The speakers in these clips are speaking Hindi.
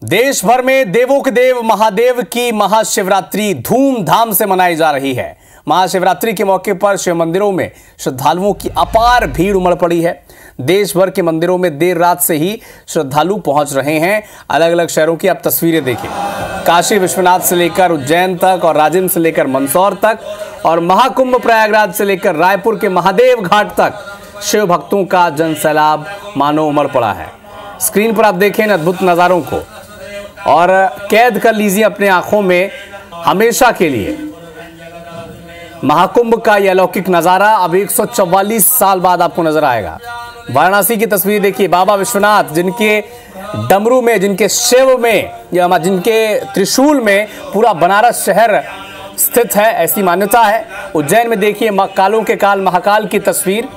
देश भर में देवों के देव महादेव की महाशिवरात्रि धूमधाम से मनाई जा रही है। महाशिवरात्रि के मौके पर शिव मंदिरों में श्रद्धालुओं की अपार भीड़ उमड़ पड़ी है। देश भर के मंदिरों में देर रात से ही श्रद्धालु पहुंच रहे हैं। अलग अलग शहरों की आप तस्वीरें देखें, काशी विश्वनाथ से लेकर उज्जैन तक और राजिम से लेकर मंदसौर तक और महाकुंभ प्रयागराज से लेकर रायपुर के महादेव घाट तक शिव भक्तों का जनसैलाब मानो उमड़ पड़ा है। स्क्रीन पर आप देखें इन अद्भुत नज़ारों को और कैद कर लीजिए अपने आंखों में हमेशा के लिए महाकुंभ का यह अलौकिक नजारा। अब 144 साल बाद आपको नजर आएगा। वाराणसी की तस्वीर देखिए, बाबा विश्वनाथ जिनके डमरू में, जिनके शिव में या जिनके त्रिशूल में पूरा बनारस शहर स्थित है, ऐसी मान्यता है। उज्जैन में देखिए कालों के काल महाकाल की तस्वीर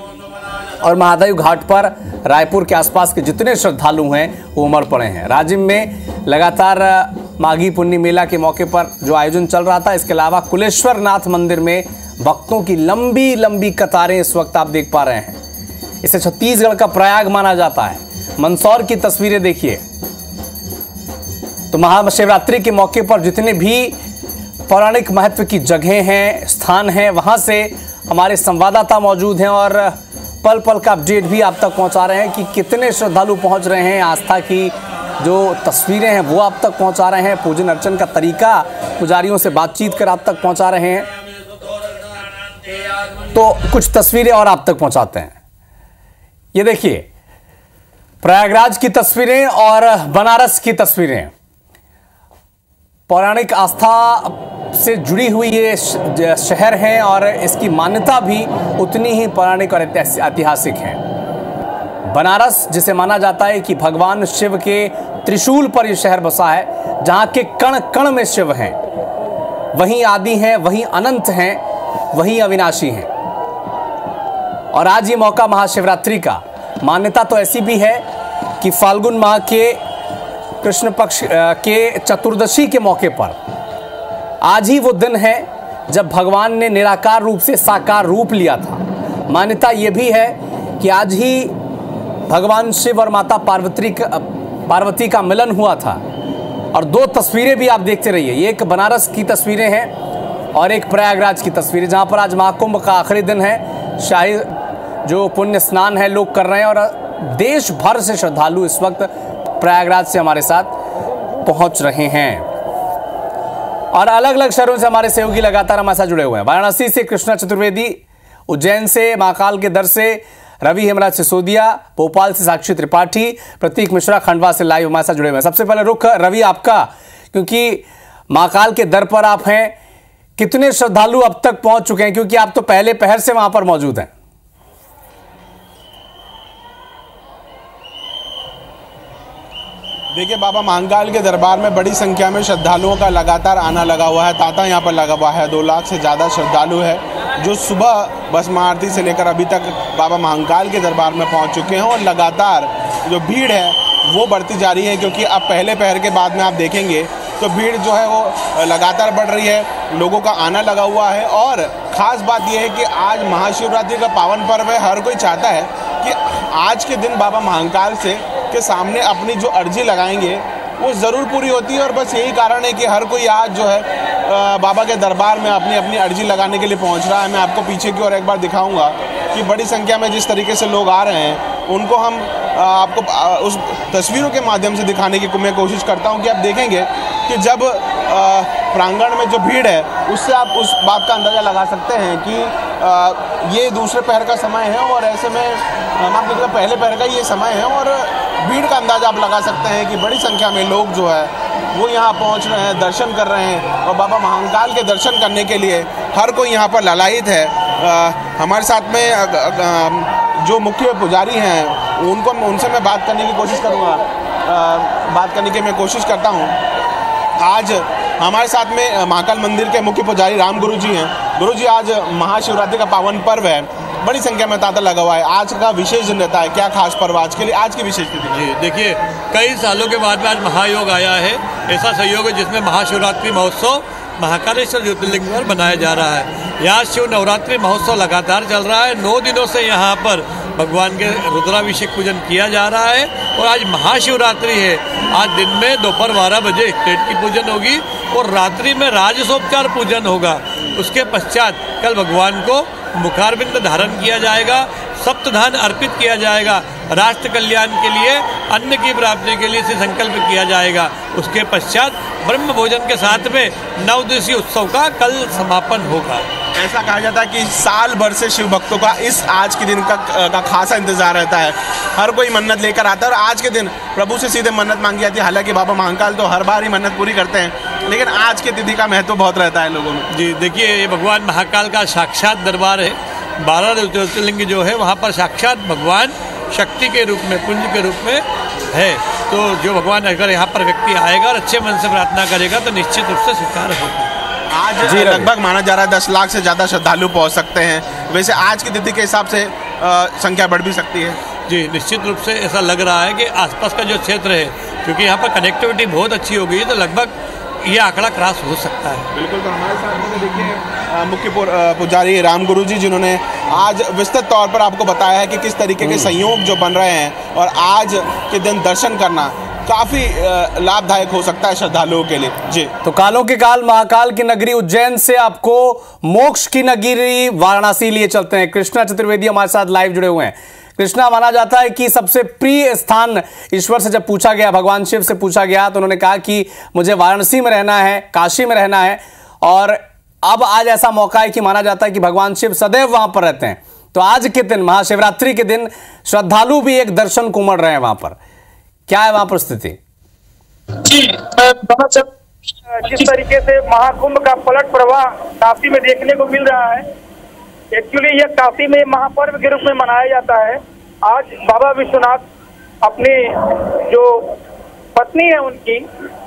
और महादेव घाट पर रायपुर के आसपास के जितने श्रद्धालु हैं वो उमड़ पड़े हैं। राजिम में लगातार माघी पुन्नी मेला के मौके पर जो आयोजन चल रहा था, इसके अलावा कुलेश्वर नाथ मंदिर में भक्तों की लंबी लंबी कतारें इस वक्त आप देख पा रहे हैं। इसे छत्तीसगढ़ का प्रयाग माना जाता है। मंदसौर की तस्वीरें देखिए, तो महाशिवरात्रि के मौके पर जितने भी पौराणिक महत्व की जगहें हैं, स्थान हैं, वहां से हमारे संवाददाता मौजूद हैं और पल पल का अपडेट भी आप तक पहुंचा रहे हैं कि कितने श्रद्धालु पहुंच रहे हैं। आस्था की जो तस्वीरें हैं वो आप तक पहुंचा रहे हैं। पूजन अर्चन का तरीका पुजारियों से बातचीत कर आप तक पहुंचा रहे हैं। तो कुछ तस्वीरें और आप तक पहुंचाते हैं। ये देखिए प्रयागराज की तस्वीरें और बनारस की तस्वीरें। पौराणिक आस्था से जुड़ी हुई ये शहर है और इसकी मान्यता भी उतनी ही पौराणिक और ऐतिहासिक है। बनारस जिसे माना जाता है कि भगवान शिव के त्रिशूल पर यह शहर बसा है, जहां के कण कण में शिव हैं, वहीं आदि हैं, वहीं अनंत हैं, वहीं अविनाशी हैं। और आज ये मौका महाशिवरात्रि का, मान्यता तो ऐसी भी है कि फाल्गुन माह के कृष्ण पक्ष के चतुर्दशी के मौके पर आज ही वो दिन है जब भगवान ने निराकार रूप से साकार रूप लिया था। मान्यता ये भी है कि आज ही भगवान शिव और माता पार्वती का मिलन हुआ था। और दो तस्वीरें भी आप देखते रहिए, एक बनारस की तस्वीरें हैं और एक प्रयागराज की तस्वीरें, जहां पर आज महाकुंभ का आखिरी दिन है। शाही जो पुण्य स्नान है लोग कर रहे हैं और देश भर से श्रद्धालु इस वक्त प्रयागराज से हमारे साथ पहुंच रहे हैं और अलग अलग शहरों से हमारे सहयोगी लगातार हमारे साथ जुड़े हुए हैं। वाराणसी से कृष्णा चतुर्वेदी, उज्जैन से महाकाल के दर से रवि हेमराज सिसोदिया, भोपाल से साक्षी त्रिपाठी, प्रतीक मिश्रा खंडवा से लाइव हमारे साथ जुड़े हुए हैं। सबसे पहले रुख रवि आपका, क्योंकि महाकाल के दर पर आप हैं, कितने श्रद्धालु अब तक पहुंच चुके हैं, क्योंकि आप तो पहले पहर से वहां पर मौजूद हैं? देखिए, बाबा महाकाल के दरबार में बड़ी संख्या में श्रद्धालुओं का लगातार आना लगा हुआ है। तांता यहाँ पर लगा हुआ है। 2 लाख से ज़्यादा श्रद्धालु है जो सुबह भस्म आरती से लेकर अभी तक बाबा महाकाल के दरबार में पहुँच चुके हैं और लगातार जो भीड़ है वो बढ़ती जा रही है, क्योंकि अब पहले पहर के बाद में आप देखेंगे तो भीड़ जो है वो लगातार बढ़ रही है। लोगों का आना लगा हुआ है और ख़ास बात यह है कि आज महाशिवरात्रि का पावन पर्व है। हर कोई चाहता है कि आज के दिन बाबा महाकाल के सामने अपनी जो अर्जी लगाएंगे वो ज़रूर पूरी होती है और बस यही कारण है कि हर कोई आज जो है बाबा के दरबार में अपनी अपनी अर्जी लगाने के लिए पहुंच रहा है। मैं आपको पीछे की ओर एक बार दिखाऊंगा कि बड़ी संख्या में जिस तरीके से लोग आ रहे हैं उनको हम आपको उस तस्वीरों के माध्यम से दिखाने की मैं कोशिश करता हूं कि आप देखेंगे कि जब प्रांगण में जो भीड़ है उससे आप उस बात का अंदाज़ा लगा सकते हैं कि ये दूसरे पहर का समय है और ऐसे में माफ कीजिएगा पहले पहर का ये समय है और भीड़ का अंदाज़ा आप लगा सकते हैं कि बड़ी संख्या में लोग जो है वो यहाँ पहुँच रहे हैं, दर्शन कर रहे हैं और बाबा महाकाल के दर्शन करने के लिए हर कोई यहाँ पर लालायित है। हमारे साथ में जो मुख्य पुजारी हैं उनसे मैं बात करने की कोशिश करूँगा, बात करने की मैं कोशिश करता हूँ। आज हमारे साथ में महाकाल मंदिर के मुख्य पुजारी राम गुरु जी हैं। गुरु जी, आज महाशिवरात्रि का पावन पर्व है, बड़ी संख्या में तांता लगा हुआ है, आज का विशेष दिन रहता है, क्या खास पर्व आज के लिए, आज की विशेष दिन? जी देखिए, कई सालों के बाद में आज महायोग आया है। ऐसा संयोग है जिसमें महाशिवरात्रि महोत्सव महाकालेश्वर ज्योतिर्लिंग पर मनाया जा रहा है। यहाँ शिव नवरात्रि महोत्सव लगातार चल रहा है। 9 दिनों से यहाँ पर भगवान के रुद्राभिषेक पूजन किया जा रहा है। और आज महाशिवरात्रि है, आज दिन में दोपहर 12 बजे स्टेट की पूजन होगी और रात्रि में राजसोपचार पूजन होगा। उसके पश्चात कल भगवान को मुखारबिंद धारण किया जाएगा, सप्तधान अर्पित किया जाएगा, राष्ट्र कल्याण के लिए, अन्न की प्राप्ति के लिए से संकल्प किया जाएगा। उसके पश्चात ब्रह्म भोजन के साथ में 9 दिवसीय उत्सव का कल समापन होगा। ऐसा कहा जाता है कि साल भर से शिव भक्तों का इस आज के दिन का खासा इंतजार रहता है। हर कोई मन्नत लेकर आता है और आज के दिन प्रभु से सीधे मन्नत मांगी जाती है। हालांकि बाबा महाकाल तो हर बार ही मन्नत पूरी करते हैं, लेकिन आज की तिथि का महत्व बहुत रहता है लोगों में। जी देखिए, ये भगवान महाकाल का साक्षात दरबार है। 12 ज्योतिर्लिंग जो है वहाँ पर साक्षात भगवान शक्ति के रूप में, पुंज के रूप में है। तो जो भगवान अगर यहाँ पर व्यक्ति आएगा और अच्छे मन से प्रार्थना करेगा तो निश्चित रूप से स्वीकार होगा। आज लगभग माना जा रहा है 10 लाख से ज़्यादा श्रद्धालु पहुँच सकते हैं। वैसे आज की तिथि के हिसाब से संख्या बढ़ भी सकती है। जी निश्चित रूप से ऐसा लग रहा है कि आसपास का जो क्षेत्र है, क्योंकि यहाँ पर कनेक्टिविटी बहुत अच्छी हो गई, तो लगभग ये आंकड़ा क्रॉस हो सकता है। बिल्कुल। तो हमारे साथ में देखिए मुख्य पुजारी रामगुरु जी, जिन्होंने आज विस्तृत तौर पर आपको बताया है कि किस तरीके के संयोग जो बन रहे हैं और आज के दिन दर्शन करना काफ़ी लाभदायक हो सकता है श्रद्धालुओं के लिए। जी तो कालों के काल महाकाल की नगरी उज्जैन से आपको मोक्ष की नगरी वाराणसी लिए चलते हैं। कृष्णा चतुर्वेदी हमारे साथ लाइव जुड़े हुए हैं। कृष्णा, माना जाता है कि सबसे प्रिय स्थान ईश्वर से जब पूछा गया, भगवान शिव से पूछा गया, तो उन्होंने कहा कि मुझे वाराणसी में रहना है, काशी में रहना है। और अब आज ऐसा मौका है कि माना जाता है कि भगवान शिव सदैव वहां पर रहते हैं। तो आज के दिन, महाशिवरात्रि के दिन, श्रद्धालु भी एक दर्शन को उमड़ रहे हैं वहां पर। क्या है वहां पर स्थिति? जी, जिस तरीके से महाकुंभ का पलट प्रवाह काशी में देखने को मिल रहा है, एक्चुअली यह काशी में महापर्व के रूप में मनाया जाता है। आज बाबा विश्वनाथ अपनी जो पत्नी है उनकी,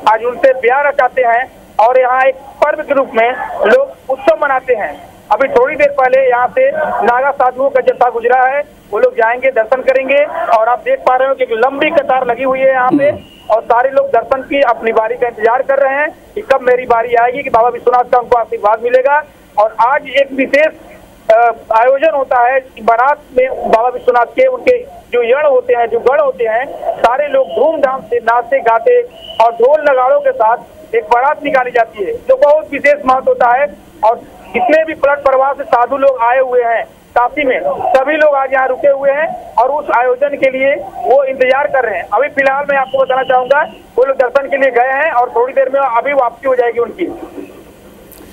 आज उनसे ब्याह रचाते हैं और यहाँ एक पर्व के रूप में लोग उत्सव मनाते हैं। अभी थोड़ी देर पहले यहाँ से नागा साधुओं का जत्था गुजरा है, वो लोग जाएंगे, दर्शन करेंगे। और आप देख पा रहे हो कि लंबी कतार लगी हुई है यहाँ पे और सारे लोग दर्शन की अपनी बारी का इंतजार कर रहे हैं कि कब मेरी बारी आएगी, कि बाबा विश्वनाथ का उनको आशीर्वाद मिलेगा। और आज एक विशेष आयोजन होता है बारात में बाबा विश्वनाथ के, उनके जो यण होते हैं, जो गढ़ होते हैं, सारे लोग धूमधाम से नाचते गाते और ढोल नगाड़ों के साथ एक बारात निकाली जाती है, जो बहुत विशेष महत्व होता है। और जितने भी पलट प्रवाह से साधु लोग आए हुए हैं काशी में, सभी लोग आज यहाँ रुके हुए हैं और उस आयोजन के लिए वो इंतजार कर रहे हैं। अभी फिलहाल मैं आपको बताना चाहूंगा, वो लोग दर्शन के लिए गए हैं और थोड़ी देर में अभी वापसी हो जाएगी उनकी।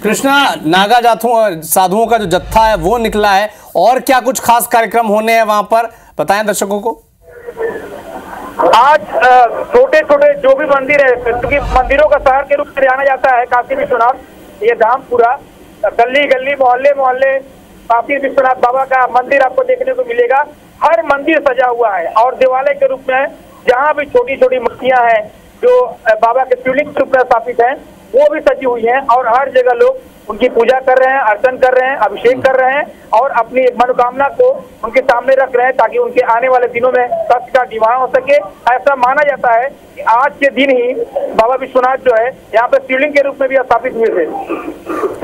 कृष्णा, नागा साधुओं का जो जत्था है वो निकला है, और क्या कुछ खास कार्यक्रम होने हैं वहां पर, बताएं दर्शकों को। आज छोटे छोटे जो भी मंदिर है, क्योंकि मंदिरों का शहर के रूप में जाना जाता है काशी विश्वनाथ, ये धाम पूरा गली गली मोहल्ले मोहल्ले काशी विश्वनाथ बाबा का मंदिर आपको देखने को मिलेगा। हर मंदिर सजा हुआ है और देवालय के रूप में जहाँ भी छोटी छोटी मूर्तियां हैं जो बाबा के शिवलिंग के रूप में स्थापित हैं, वो भी सजी हुई हैं और हर जगह लोग उनकी पूजा कर रहे हैं, अर्चन कर रहे हैं, अभिषेक कर रहे हैं और अपनी मनोकामना को उनके सामने रख रहे हैं ताकि उनके आने वाले दिनों में कष्ट का निवारण हो सके। ऐसा माना जाता है कि आज के दिन ही बाबा विश्वनाथ जो है यहाँ पे शिवलिंग के रूप में भी स्थापित हुए थे।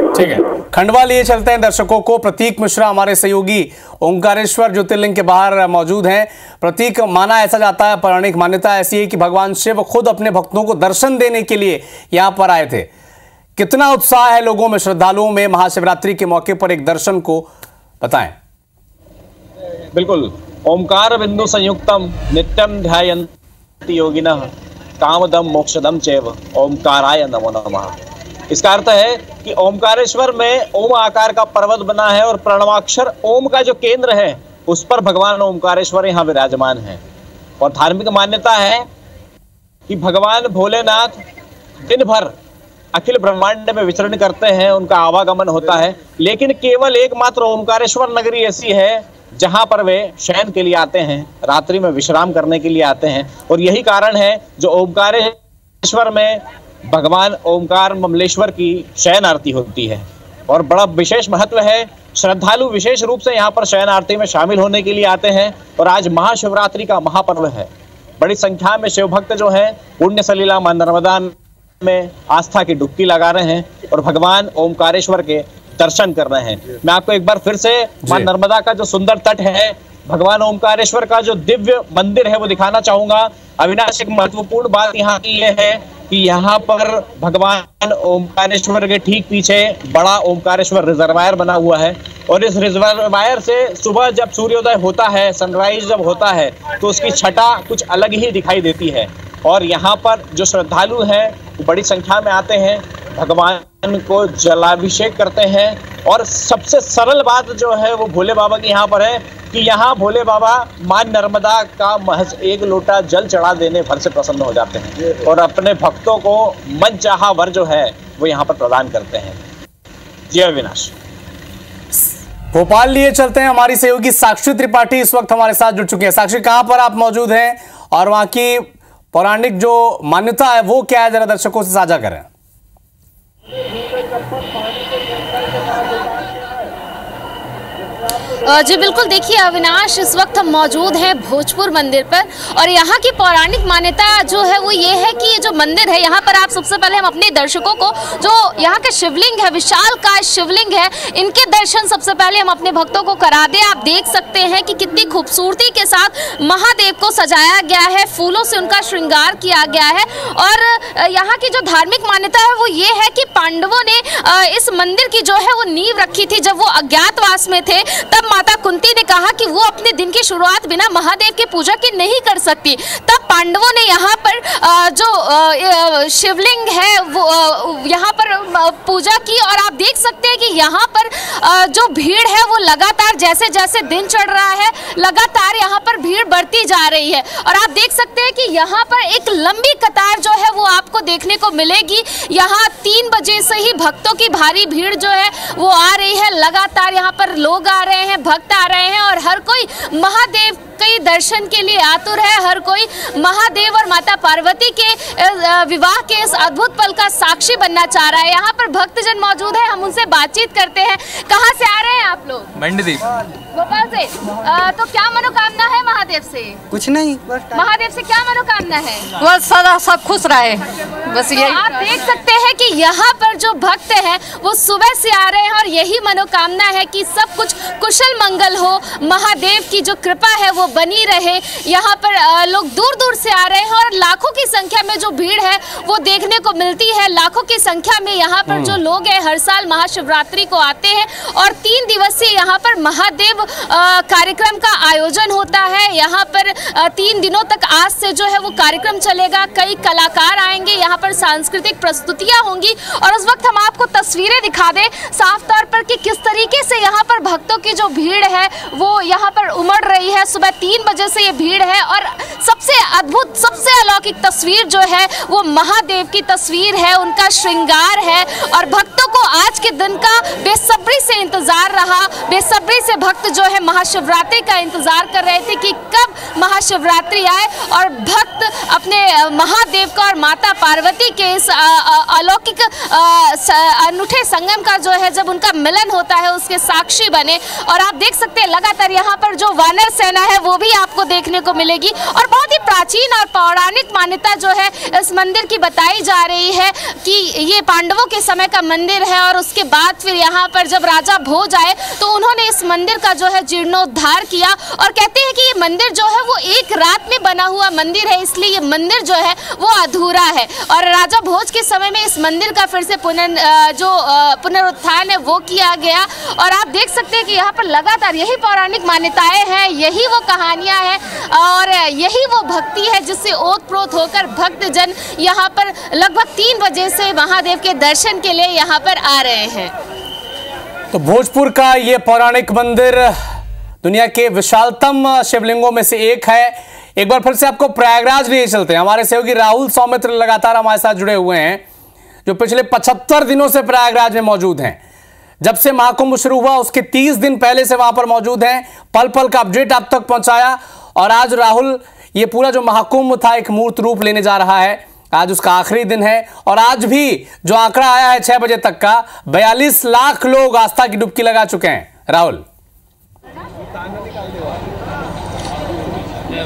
ठीक है, खंडवा लिए चलते हैं दर्शकों को। प्रतीक मिश्रा हमारे सहयोगी ओंकारेश्वर ज्योतिर्लिंग के बाहर मौजूद हैं। प्रतीक, माना ऐसा जाता है, पौराणिक मान्यता ऐसी है कि भगवान शिव खुद अपने भक्तों को दर्शन देने के लिए यहाँ पर आए थे। कितना उत्साह है लोगों में, श्रद्धालुओं में महाशिवरात्रि के मौके पर एक दर्शन को, बताएं। बिल्कुल, ओमकार बिंदु संयुक्तम नित्यम ध्यायन्ति योगिनः कामदम मोक्षदम चैव ओमकाराय नमो नमः। इसका अर्थ है कि ओमकारेश्वर में ओम आकार का पर्वत बना है और प्रणवाक्षर ओम का जो केंद्र है उस पर भगवान ओमकारेश्वर यहाँ विराजमान है। और धार्मिक मान्यता है कि भगवान भोलेनाथ दिन भर अखिल ब्रह्मांड में विचरण करते हैं, उनका आवागमन होता है, लेकिन केवल एकमात्र ओमकारेश्वर नगरी ऐसी है जहां पर वे शयन के लिए आते हैं, रात्रि में विश्राम करने के लिए आते हैं। और यही कारण है जो ओमकारेश्वर में भगवान ओमकार ममलेश्वर की शयन आरती होती है और बड़ा विशेष महत्व है। श्रद्धालु विशेष रूप से यहाँ पर शयन आरती में शामिल होने के लिए आते हैं और आज महाशिवरात्रि का महापर्व है। बड़ी संख्या में शिव भक्त जो है पुण्य सलीला मां नर्मदा में आस्था की डुबकी लगा रहे हैं और भगवान ओमकारेश्वर के दर्शन कर रहे हैं। मैं आपको एक बार फिर से मां नर्मदा का जो सुंदर तट है भगवान ओमकारेश्वर का जो दिव्य मंदिर है वो दिखाना चाहूंगा। अविनाश, एक महत्वपूर्ण बात यहाँ की यह है कि यहाँ पर भगवान ओमकारेश्वर के ठीक पीछे बड़ा ओमकारेश्वर रिजर्वायर बना हुआ है और इस रिजर्वायर से सुबह जब सूर्योदय होता है, सनराइज जब होता है, तो उसकी छटा कुछ अलग ही दिखाई देती है। और यहाँ पर जो श्रद्धालु हैं वो बड़ी संख्या में आते हैं, भगवान को जलाभिषेक करते हैं। और सबसे सरल बात जो है वो भोले बाबा की यहाँ पर है कि यहाँ भोले बाबा मां नर्मदा का महज एक लोटा जल चढ़ा देने भर से प्रसन्न हो जाते हैं और अपने भक्तों को मनचाहा वर जो है वो यहाँ पर प्रदान करते हैं। जी अविनाश। भोपाल लिए चलते हैं, हमारी सहयोगी साक्षी त्रिपाठी इस वक्त हमारे साथ जुड़ चुके हैं। साक्षी, कहां पर आप मौजूद हैं और वहां की पौराणिक जो मान्यता है वो क्या है, जरा दर्शकों से साझा करें। जी बिल्कुल, देखिए अविनाश, इस वक्त हम मौजूद हैं भोजपुर मंदिर पर और यहाँ की पौराणिक मान्यता जो है वो ये है कि ये जो मंदिर है यहाँ पर आप सबसे पहले हम अपने दर्शकों को जो यहाँ का शिवलिंग है, विशालकाय शिवलिंग है, इनके दर्शन सबसे पहले हम अपने भक्तों को करा दें। आप देख सकते हैं कि कितनी खूबसूरती के साथ महादेव को सजाया गया है, फूलों से उनका श्रृंगार किया गया है। और यहाँ की जो धार्मिक मान्यता है वो ये है कि पांडवों ने इस मंदिर की जो है वो नींव रखी थी जब वो अज्ञातवास में थे। तब माता कुंती ने कहा कि वो अपने दिन की शुरुआत बिना महादेव की पूजा की नहीं कर सकती। तब पांडवों ने यहाँ पर जो शिवलिंग है वो यहाँ पर पूजा की और आप देख सकते हैं कि यहाँ पर जो भीड़ है वो लगातार जैसे जैसे दिन चढ़ रहा है लगातार यहाँ पर भीड़ बढ़ती जा रही है। और आप देख सकते हैं कि यहाँ पर एक लंबी कतार जो है वो आपको देखने को मिलेगी। यहाँ 3 बजे से ही भक्तों की भारी भीड़ जो है वो आ रही है, लगातार यहाँ पर लोग आ रहे हैं, भक्त आ रहे हैं और हर कोई महादेव के दर्शन के लिए आतुर है। हर कोई महादेव और माता पार्वती के विवाह के इस अद्भुत पल का साक्षी बनना चाह रहा है। यहाँ पर भक्तजन मौजूद है, हम उनसे बातचीत करते हैं। कहाँ से आ रहे हैं आप लोग? मंडदीप, भोपाल से। तो क्या मनोकामना है महादेव से? कुछ नहीं, महादेव से क्या मनोकामना है? बस सदा सब खुश रहे, बस यही। आप देख सकते हैं कि यहाँ पर जो भक्त हैं वो सुबह से आ रहे हैं और यही मनोकामना है कि सब कुछ कुशल मंगल हो, महादेव की जो कृपा है वो बनी रहे। यहाँ पर लोग दूर दूर से आ रहे हैं और लाखों की संख्या में जो भीड़ है वो देखने को मिलती है। लाखों की संख्या में यहाँ पर जो लोग हैं हर साल महाशिवरात्रि को आते हैं और 3 दिवसीय यहाँ पर महादेव कार्यक्रम का आयोजन होता है। यहाँ पर 3 दिनों तक आज से जो है वो कार्यक्रम चलेगा। कई कलाकार आएंगे, यहाँ पर सांस्कृतिक प्रस्तुतियां होंगी और उस वक्त हम आपको तस्वीरें दिखा दें साफ तौर पर कि किस तरीके से यहाँ पर भक्तों की जो भीड़ है वो यहाँ पर उमड़ रही है। सुबह 3 बजे से ये भीड़ है और सबसे अद्भुत, सबसे अलौकिक तस्वीर जो है वो महादेव की तस्वीर है, उनका श्रृंगार है और भक्तों को आज के दिन का बेसब्री से इंतजार रहा। बेसब्री से भक्त जो है महाशिवरात्रि का इंतजार कर रहे थे कि कब महाशिवरात्रि आए और भक्त अपने महादेव का और माता पार्वती के इस अलौकिक अनूठे संगम का जो है जब उनका मिलन होता है उसके साक्षी बने। और आप देख सकते हैं लगातार यहाँ पर जो वानर सेना है वो भी आपको देखने को मिलेगी और बहुत ही प्राचीन और पौराणिक मान्यता जो है इस मंदिर की बताई जा रही है कि ये पांडवों के समय का मंदिर है और उसके बाद फिर यहाँ पर जब राजा भोज आए तो उन्होंने इस मंदिर का जो है जीर्णोद्धार किया और कहते हैं कि ये मंदिर जो है वो एक रात में बना हुआ मंदिर है, इसलिए ये मंदिर जो है वो अधूरा है। और राजा भोज के समय में इस मंदिर का फिर से पुनरुत्थान है वो किया गया और आप देख सकते हैं कि यहाँ पर लगातार यही पौराणिक मान्यताएं हैं, यही वो कहानियां हैं और यही वो भक्ति है जिससे ओतप्रोत होकर भक्तजन यहाँ पर लगभग 3 बजे से महादेव के दर्शन के लिए यहाँ पर आ रहे हैं। तो भोजपुर का ये पौराणिक मंदिर दुनिया के विशालतम शिवलिंगों में से एक है। एक बार फिर से आपको प्रयागराज लिए चलते हैं। हमारे सहयोगी राहुल सौमित्र लगातार हमारे साथ जुड़े हुए हैं जो पिछले 75 दिनों से प्रयागराज में मौजूद हैं। जब से महाकुंभ शुरू हुआ उसके 30 दिन पहले से वहां पर मौजूद हैं, पल पल का अपडेट आप तक पहुंचाया। और आज राहुल, ये पूरा जो महाकुंभ था एक मूर्त रूप लेने जा रहा है। आज उसका आखिरी दिन है और आज भी जो आंकड़ा आया है 6 बजे तक का 42 लाख लोग आस्था की डुबकी लगा चुके हैं। राहुल,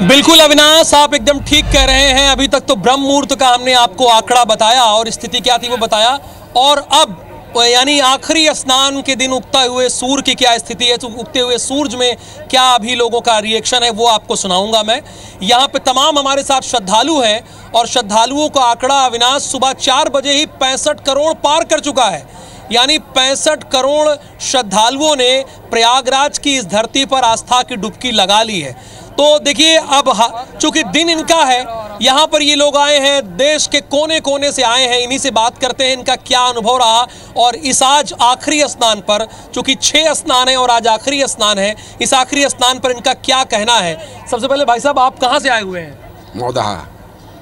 बिल्कुल अविनाश, आप एकदम ठीक कह रहे हैं। अभी तक तो ब्रह्म मुहूर्त का हमने आपको आंकड़ा बताया और स्थिति क्या थी वो बताया और अब यानी आखिरी स्नान के दिन उगते हुए सूर्य की क्या स्थिति है, तो उगते हुए सूरज में क्या अभी लोगों का रिएक्शन है वो आपको सुनाऊंगा मैं। यहाँ पे तमाम हमारे साथ श्रद्धालु हैं और श्रद्धालुओं का आंकड़ा अविनाश सुबह 4 बजे ही 65 करोड़ पार कर चुका है। यानी 65 करोड़ श्रद्धालुओं ने प्रयागराज की इस धरती पर आस्था की डुबकी लगा ली है। तो देखिए अब चूंकि दिन इनका है, यहाँ पर ये लोग आए हैं, देश के कोने कोने से आए हैं, इन्हीं से बात करते हैं इनका क्या अनुभव रहा। और इस आज आखिरी स्नान पर, चूंकि 6 स्नान है और आज आखिरी स्नान है, इस आखिरी स्नान पर इनका क्या कहना है। सबसे पहले भाई साहब, आप कहाँ से आए हुए हैं? मौदहा।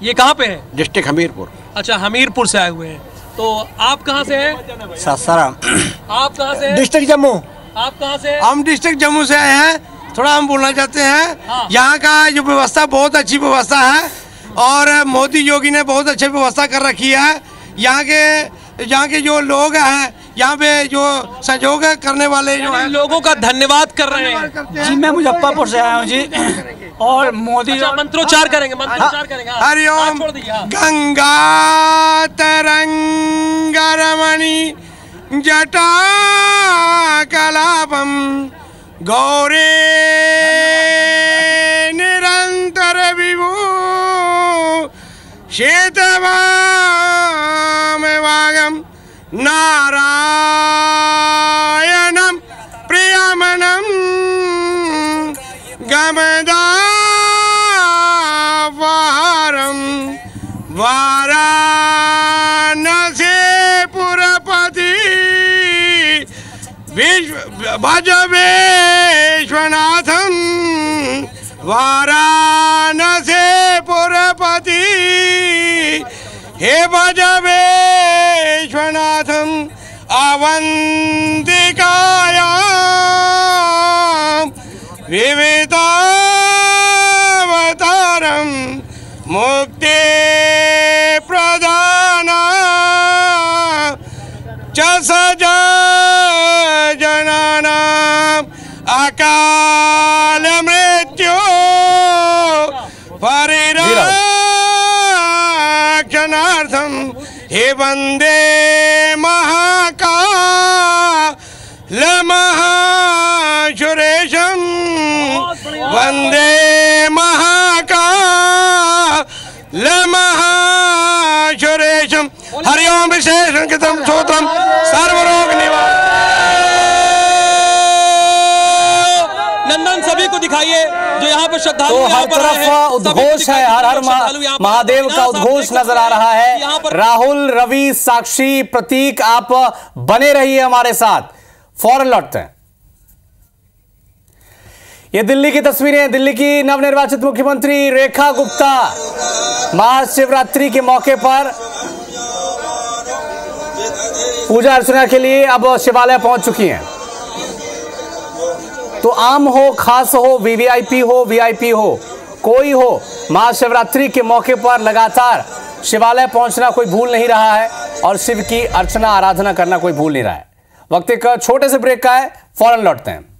ये कहाँ पे है? डिस्ट्रिक्ट हमीरपुर। अच्छा, हमीरपुर से आए हुए हैं। तो आप कहाँ से हैं? सासाराम। आप कहाँ से हैं? डिस्ट्रिक्ट जम्मू। आप कहाँ से हैं? हम डिस्ट्रिक्ट जम्मू से आए हैं। थोड़ा हम बोलना चाहते हैं, हाँ। यहाँ का जो व्यवस्था बहुत अच्छी व्यवस्था है और मोदी योगी ने बहुत अच्छी व्यवस्था कर रखी है। यहाँ के जो लोग हैं, यहाँ पे जो सहयोग करने वाले जो हैं, लोगों का धन्यवाद कर रहे हैं। जी मैं मुजफ्फरपुर से आया हूँ जी। और मोदी मंत्रोच्चार करेंगे, मंत्रोच्चार करेंगे। हरिओम गंगा तरंग रमणी जटा कलापम गौरे निरंतर विभू श्वेतवाम वागम नारायणम प्रियमनम गमदावारम वाराणसी पुरपति भज विश्वनाथम वाराणसी पुरपति हे भज विश्वनाथम अवंतिकायां विवितावतारम मुक्ति प्रदान च सजा जनानां अकाल मृत्यु परिरक्षणार्थं हे वंदे महाकाल महासुरेशं वंदे महाकाल महासुरेशं हरिओम विशेषं कृतं स्तोत्रं सर्वरोग निवारण। नंदन सभी को दिखाइए जो यहाँ पर श्रद्धालु तो हर तरफ उद्घोष है, हर हर महादेव का उद्घोष नजर आ रहा है। राहुल, रवि, साक्षी, प्रतीक, आप बने रहिए हमारे साथ, फौरन लौटते हैं। ये दिल्ली की तस्वीरें, दिल्ली की नवनिर्वाचित मुख्यमंत्री रेखा गुप्ता महाशिवरात्रि के मौके पर पूजा अर्चना के लिए अब शिवालय पहुंच चुकी हैं। तो आम हो, खास हो, वीवीआईपी हो, वीआईपी हो, कोई हो, महाशिवरात्रि के मौके पर लगातार शिवालय पहुंचना कोई भूल नहीं रहा है और शिव की अर्चना आराधना करना कोई भूल नहीं रहा है। वक्त एक छोटे से ब्रेक का है, फौरन लौटते हैं।